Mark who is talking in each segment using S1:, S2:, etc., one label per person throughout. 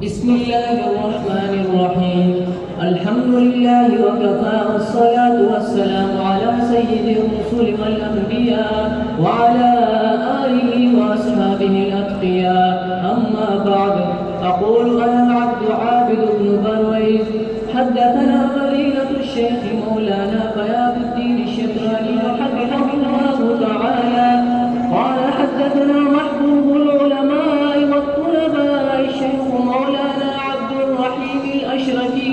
S1: بسم الله الرحمن الرحيم. الحمد لله وكفى والصلاة والسلام على سيد الرسل والأنبياء وعلى آله وأصحابه الأتقياء. أما بعد، أقول أنا العبد عابد بن برويس حدثنا فضيلة الشيخ مولانا بياض الدين الشكراني حفظه الله تعالى قال حدثنا محبوب العلماء والطلباء الشيخ مولانا عبد الرحيم الأشرفي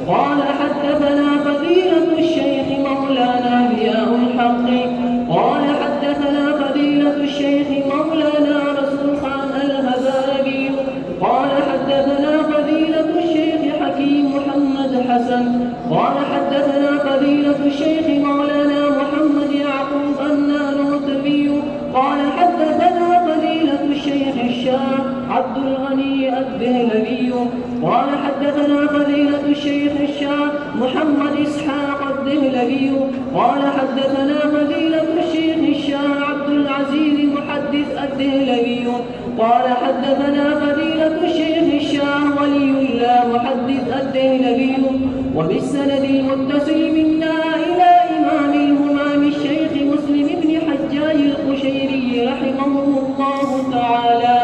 S1: قال حدثنا فضيلة الشيخ مولانا ضياء الحق قال حدثنا فضيلة الشيخ مولانا رسول خان الهزالي قال حدثنا فضيلة الشيخ حكيم محمد حسن قال حدثنا فضيلة الشيخ مولانا محمد يعقوب النانوتبي قال حدثنا فضيلة الشيخ الشاه عبد الغني الدهلوي قال حدثنا فضيلة الشيخ الشاه محمد إسحاق الدهلوي قال حدثنا فضيلة الشيخ الشاه عبد العزيز محدث الدهلوي قال حدثنا فضيلة الشيخ الشاه ولي الله محدث الدهلوي وبالسند المتصل منا إلى إمام الهمام الشيخ مسلم بن حجاج القشيري رحمه الله تعالى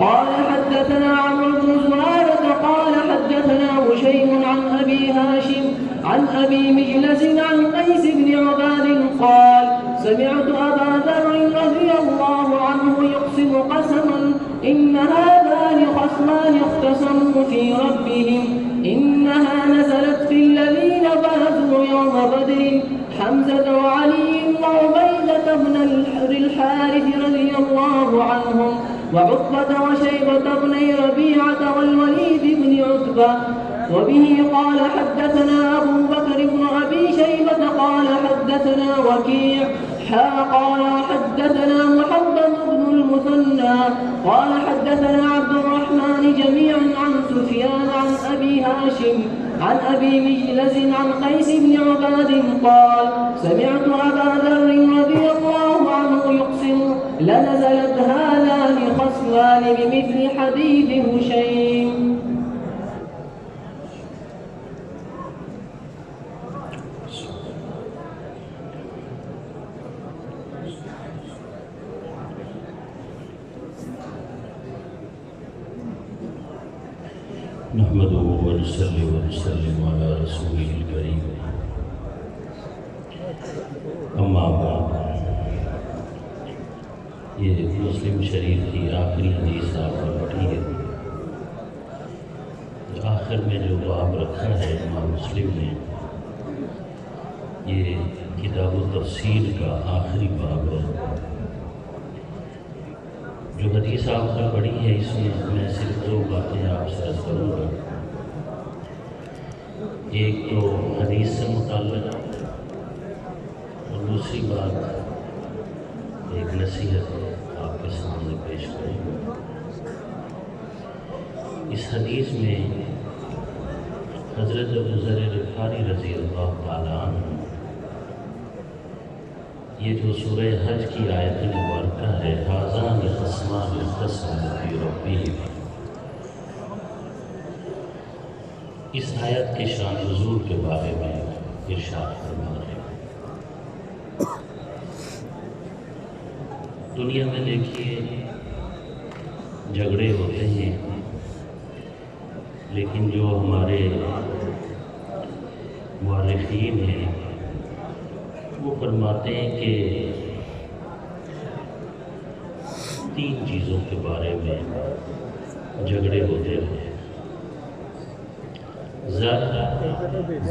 S1: قال حدثنا عمرو بن زرارة قال حدثنا هشيم عن أبي هاشم عن أبي مجلس عن قيس بن عباد قال سمعت أبا ذر رضي الله عنه يقسم قسما إن هذان خصمان اختصموا في ربهم إنها نزلت في الذين برزوا يوم بدر حمزة وعلي وعبيدة بن الحارث رضي الله عنهم وعقبة وشيبة بن ربيعة والوليد بن عتبة وبه قال حدثنا أبو بكر بن أبي شيبة قال حدثنا وكيع قال حدثنا محمد بن المثنى قال حدثنا عبد الرحمن جميعا عن سفيان عن أبي هاشم عن أبي مجلس عن قيس بن عباد قال سمعت أبا ذر رضي الله عنه يقسم لنزلت هذان خصمان بمثل حديث هشيم.
S2: نحمده ونصلي ونسلم على رسوله الكريم اما بعد. یہ مسلم شریف کی آخری حدیث آپ نے پڑھی ہے. آخر میں جو باب رکھا ہے امام مسلم نے، یہ کتاب التفسیر کا آخری باب ہے. جو حدیث آپ نے پڑھی ہے اس میں صرف دو باتیں آپ سے عرض کروں گا. ایک تو حدیث سے متعلق اور دوسری بات ایک نصیحت آپ کے سامنے پیش کریں گا. اس حدیث میں حضرت ابو ذر غفاری رضی اللہ تعالیٰ عنہ یہ جو سورہ حج کی آیت مبارکہ ہے ھذان خصمان اختصموا فی ربہم، اس آیت کے شان نزول کے بارے میں ارشاد فرما رہے ہیں. دنیا میں دیکھیے جھگڑے ہوتے ہیں، لیکن جو ہمارے مورخین ہیں وہ فرماتے ہیں کہ تین چیزوں کے بارے میں جھگڑے ہوتے رہے: زر،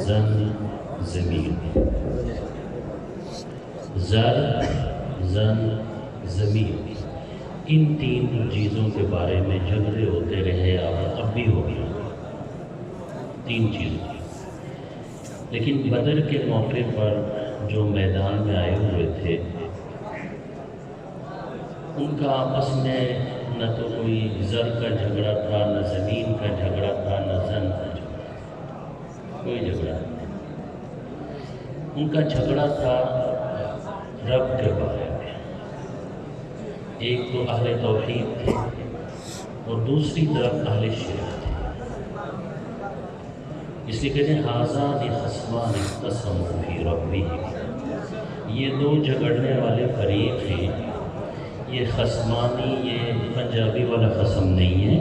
S2: زن، زمین. زر، زن، زمین، ان تین چیزوں کے بارے میں جھگڑے ہوتے رہے. اب بھی ہو گیا تین چیزوں. لیکن بدر کے موقع پر جو میدان میں آئے ہوئے تھے ان کا آپس میں نہ تو کوئی زر کا جھگڑا تھا، نہ زمین کا جھگڑا تھا، نہ زن کا جھگڑا، کوئی جھگڑا نہیں. ان کا جھگڑا تھا رب کے بارے میں. ایک تو اہل توحید تھے اور دوسری طرف اہل شرک تھے۔ اس لیے کہتے ہیں ھذان خصمان اختصموا فی ربہم، یہ دو جھگڑنے والے فریق ہیں۔ یہ خصمانی، یہ پنجابی والا خصم نہیں ہے،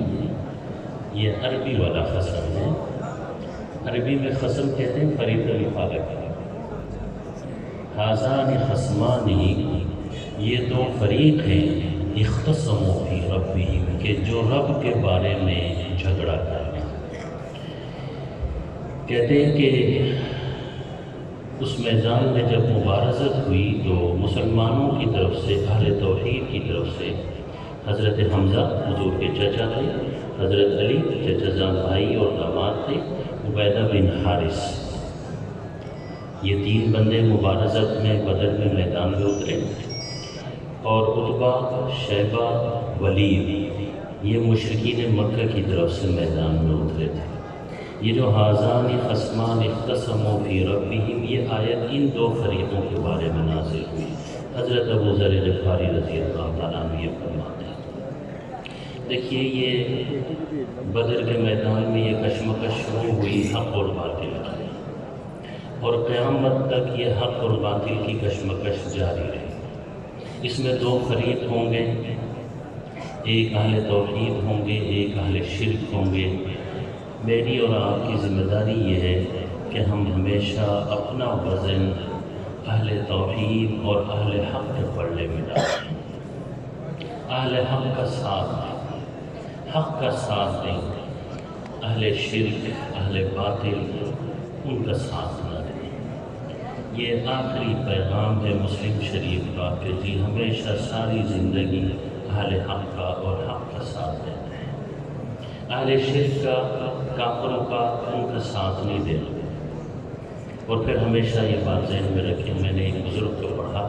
S2: یہ عربی والا خصم ہے۔ عربی میں خصم کہتے ہیں فرید علی فالک۔ ھذان خصمان، یہ دو فریق ہیں، اختصموا فی ربہم، کہ جو رب کے بارے میں جھگڑا کر رہے ہیں۔ کہتے ہیں کہ اس میدان میں جب مبارزت ہوئی تو مسلمانوں کی طرف سے، اہل توحید کی طرف سے، حضرت حمزہ حضور کے چچا تھے، حضرت علی چچا زاد بھائی اور داماد تھے، عبیدہ بن حارث، یہ تین بندے مبارزت میں بدر میں میدان میں اترے، اور عتبہ، شیبہ، ولید، یہ مشرکین مکہ کی طرف سے میدان میں اترے تھے۔ یہ جو ھذان خصمان اختصموا فی ربہم، یہ آیت ان دو فریقوں کے بارے میں نازل ہوئی۔ حضرت ابو ذر غفاری رضی اللہ تعالیٰ عنہ یہ فرماتے ہیں، دیکھیے یہ بدر کے میدان میں یہ کشمکش شروع ہوئی حق اور باطل کی، اور قیامت تک یہ حق اور باطل کی کشمکش جاری رہی۔ اس میں دو فریق ہوں گے، ایک اہل توحید ہوں گے، ایک اہل شرک ہوں گے۔ میری اور آپ کی ذمہ داری یہ ہے کہ ہم ہمیشہ اپنا وزن اہل توحید اور اہل حق کے پلڑے میں ڈالیں، اہل حق کا ساتھ دیں، حق کا ساتھ دیں، اہل شرک، اہل باطل، ان کا ساتھ نہ دیں۔ یہ آخری پیغام ہے مسلم شریف کا کہ جی ہمیشہ ساری زندگی اہل حق کا اور حق کا ساتھ دینا ہے، اہل شرک کا، کافروں کا، ان کا ساتھ نہیں دینا۔ اور پھر ہمیشہ یہ بات ذہن میں رکھیں، میں نے ایک بزرگ کو پڑھا،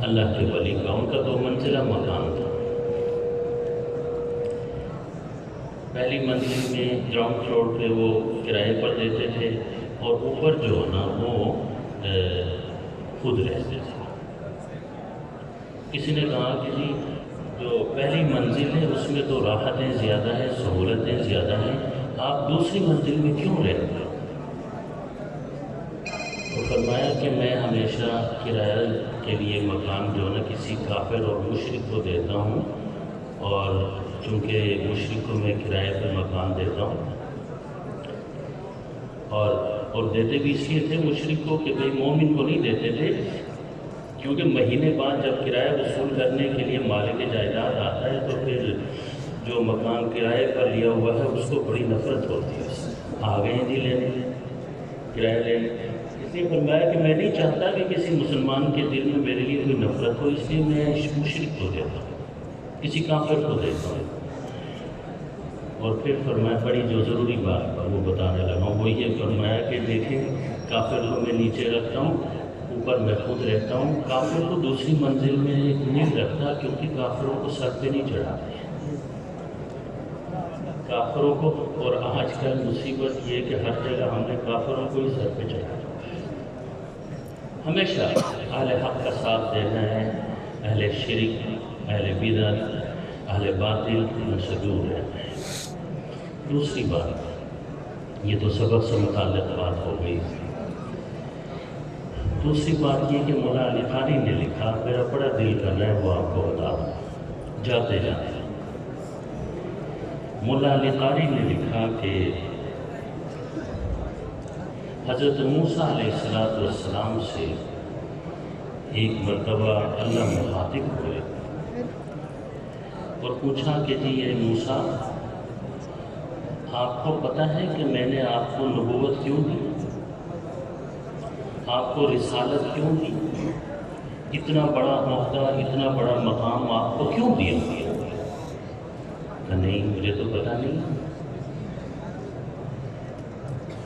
S2: اللہ کے ولی کا، ان کا 2 منزلہ مکان تھا۔ پہلی منزل میں گراؤنڈ فلور پہ وہ کرائے پر دیتے تھے، اور اوپر جو ہے نا وہ خود رہتے تھے۔ کسی نے کہا کہ جی جو پہلی منزل ہے اس میں تو راحتیں زیادہ ہیں، سہولتیں زیادہ ہیں، آپ دوسری منزل میں کیوں رہتے ہیں؟ تو فرمایا کہ میں ہمیشہ کرایہ کے لیے مکان جو ہے نا کسی کافر اور مشرک کو دیتا ہوں، اور چونکہ مشرک کو میں کرائے پر مکان دیتا ہوں، اور دیتے بھی اس لیے تھے مشرک کو کہ بھئی مومن کو نہیں دیتے تھے، کیونکہ مہینے بعد جب کرایہ وصول کرنے کے لیے مالک جائیداد آتا ہے تو پھر جو مکان کرائے پر لیا ہوا ہے اس کو بڑی نفرت ہوتی ہے، آ گئے ہیں جی لینے، کرایہ لینے۔ اس لیے فرمایا کہ میں نہیں چاہتا کہ کسی مسلمان کے دل میں میرے لیے کوئی نفرت ہو، اس لیے میں مشرک کو دیتا ہوں، کسی کافر کو دیتا ہوں۔ اور پھر فرمایا بڑی جو ضروری بات پر وہ بتانے لگا ہوں، وہ یہ فرمایا کہ دیکھیں کافر کو میں نیچے رکھتا ہوں، اوپر میں خود رہتا ہوں، کافر کو دوسری منزل میں نہیں رکھتا، کیونکہ کافروں کو سر پہ نہیں چڑھاتے کافروں کو۔ اور آج کل مصیبت یہ کہ ہر جگہ ہم نے کافروں کو ہی سر پہ چڑھایا۔ ہمیشہ اہل حق کا ساتھ دینا ہے، اہل شرک، اہل بدعت، اہل باطل، ان سے دور رہنا ہے۔ دوسری بات، یہ تو سبق سے متعلق بات ہو گئی، دوسری بات یہ کہ مولا علی قاری نے لکھا، میرا بڑا دل کر رہا ہے وہ آپ کو بتا دوں جاتے جاتے۔ مولا علی قاری نے لکھا کہ حضرت موسیٰ علیہ السلام سے ایک مرتبہ اللہ مخاطب ہوئے اور پوچھا کہ جی یہ موسیٰ، آپ کو پتہ ہے کہ میں نے آپ کو نبوت کیوں دی، آپ کو رسالت کیوں دی، اتنا بڑا عہدہ، اتنا بڑا مقام آپ کو کیوں دیا؟ کہ نہیں مجھے تو پتہ نہیں۔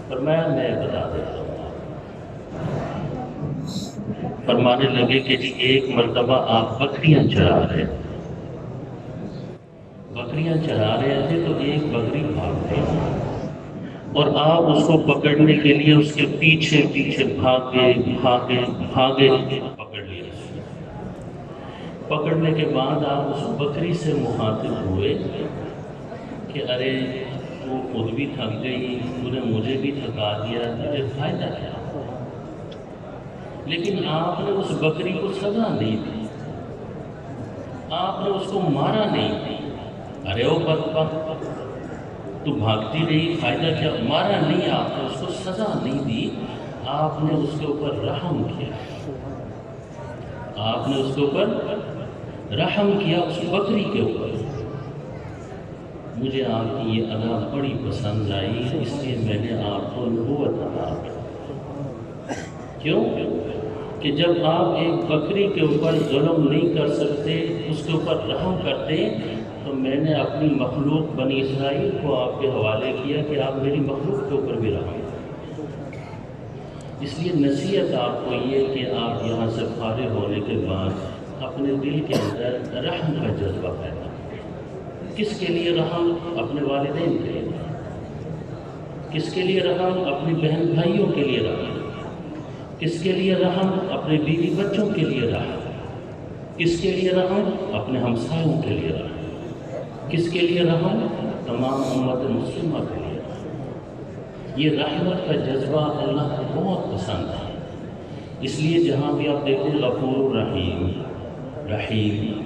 S2: فرمایا میں بتا دیتا ہوں۔ فرمانے لگے کہ جی ایک مرتبہ آپ بکریاں چرا رہے تھے تو ایک بکری بھاگ گئی، اور آپ اس کو پکڑنے کے لیے اس کے پیچھے پیچھے بھاگے، پکڑ لیا۔ پکڑنے کے بعد آپ اس بکری سے مخاطب ہوئے کہ ارے تو خود بھی تھک گئی، تو نے مجھے بھی تھکا دیا، تجھے فائدہ کیا؟ لیکن آپ نے اس بکری کو سزا نہیں دی، آپ نے اس کو مارا نہیں، ارے او بدبخت تو بھاگتی رہی، فائدہ کیا؟ مارا نہیں، آپ نے اس کو سزا نہیں دی، آپ نے اس کے اوپر رحم کیا، آپ نے اس کے اوپر رحم کیا، اس بکری کے اوپر۔ مجھے آپ کی یہ ادا بڑی پسند آئی، اس لیے میں نے آپ کو نبوت عطا کی۔ کیوں؟ کہ جب آپ ایک بکری کے اوپر ظلم نہیں کر سکتے، اس کے اوپر رحم کرتے، تو میں نے اپنی مخلوق بنی اسرائیل کو آپ کے حوالے کیا کہ آپ میری مخلوق کے اوپر بھی رحم کریں۔ اس لیے نصیحت آپ کو یہ کہ آپ یہاں سے فارغ ہونے کے بعد اپنے دل کے اندر رحم کا جذبہ پیدا کریں۔ کس کے لیے رحم؟ اپنے والدین کے لیے۔ کس کے لیے رحم؟ اپنی بہن بھائیوں کے لیے رحم۔ کس کے لیے رحم؟ اپنے بیوی بچوں کے لیے رحم۔ کس کے لیے رحم؟ اپنے ہمسایوں کے لیے رحم۔ کس کے لیے رحم؟ تمام امت مسلمہ کے لیے رحم۔ یہ رحمت کا جذبہ اللہ کو بہت پسند ہے، اس لیے جہاں بھی آپ دیکھیں غفور رحیم، رحیم،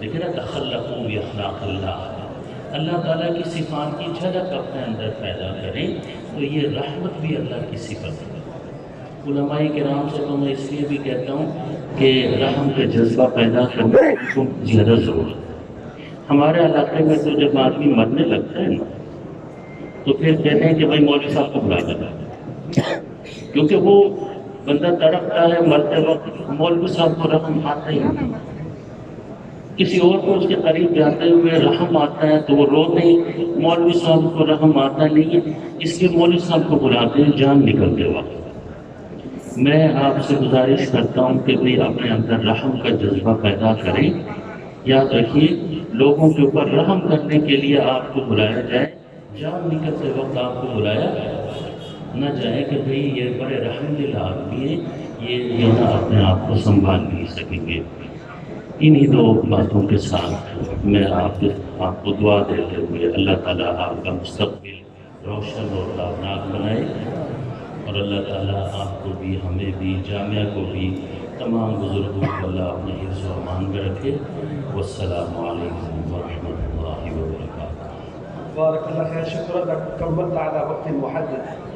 S2: دیکھیں نا، تخلقوا باخلاق اللہ، اللہ تعالیٰ کی صفات کی جھلک اپنے اندر پیدا کریں، تو یہ رحمت بھی اللہ کی صفت ہے۔ علماء کرام سے تو میں اس لیے بھی کہتا ہوں کہ رحم کا جذبہ پیدا کرنے کو زیادہ ضرورت ہے۔ ہمارے علاقے میں تو جب آدمی مرنے لگتا ہے نا، تو پھر کہتے ہیں کہ بھائی مولوی صاحب کو بلا کر، کیونکہ وہ بندہ تڑپتا ہے مرتے وقت، مولوی صاحب کو رحم آتا ہی نہیں، کسی اور کو اس کے قریب جاتے ہوئے رحم آتا ہے تو وہ روتے ہیں، مولوی صاحب کو رحم آتا نہیں ہے، اس لیے مولوی صاحب کو بلاتے ہیں جان نکلتے وقت۔ میں آپ سے گزارش کرتا ہوں کہ بھئی اپنے اندر رحم کا جذبہ پیدا کریں۔ یاد رکھیے، لوگوں کے اوپر رحم کرنے کے لیے آپ کو بلایا جائے، جان نکلتے وقت آپ کو بلایا نہ جائے کہ بھئی یہ بڑے رحم دل آدمی ہیں، یہ نہ اپنے آپ کو سنبھال نہیں سکیں گے۔ انہی دو باتوں کے ساتھ میں آپ کو دعا دیتے ہوئے اللہ تعالیٰ آپ کا مستقبل روشن اور تابناک بنائے، اور اللہ تعالیٰ آپ کو بھی، ہمیں بھی، جامعہ کو بھی، تمام بزرگوں کو اللہ اپنے حفظ و امان میں رکھے۔ والسلام علیکم ورحمۃ اللہ وبرکاتہ۔
S3: بارك الله خير، شكرا لك، كملت على وقت محدد.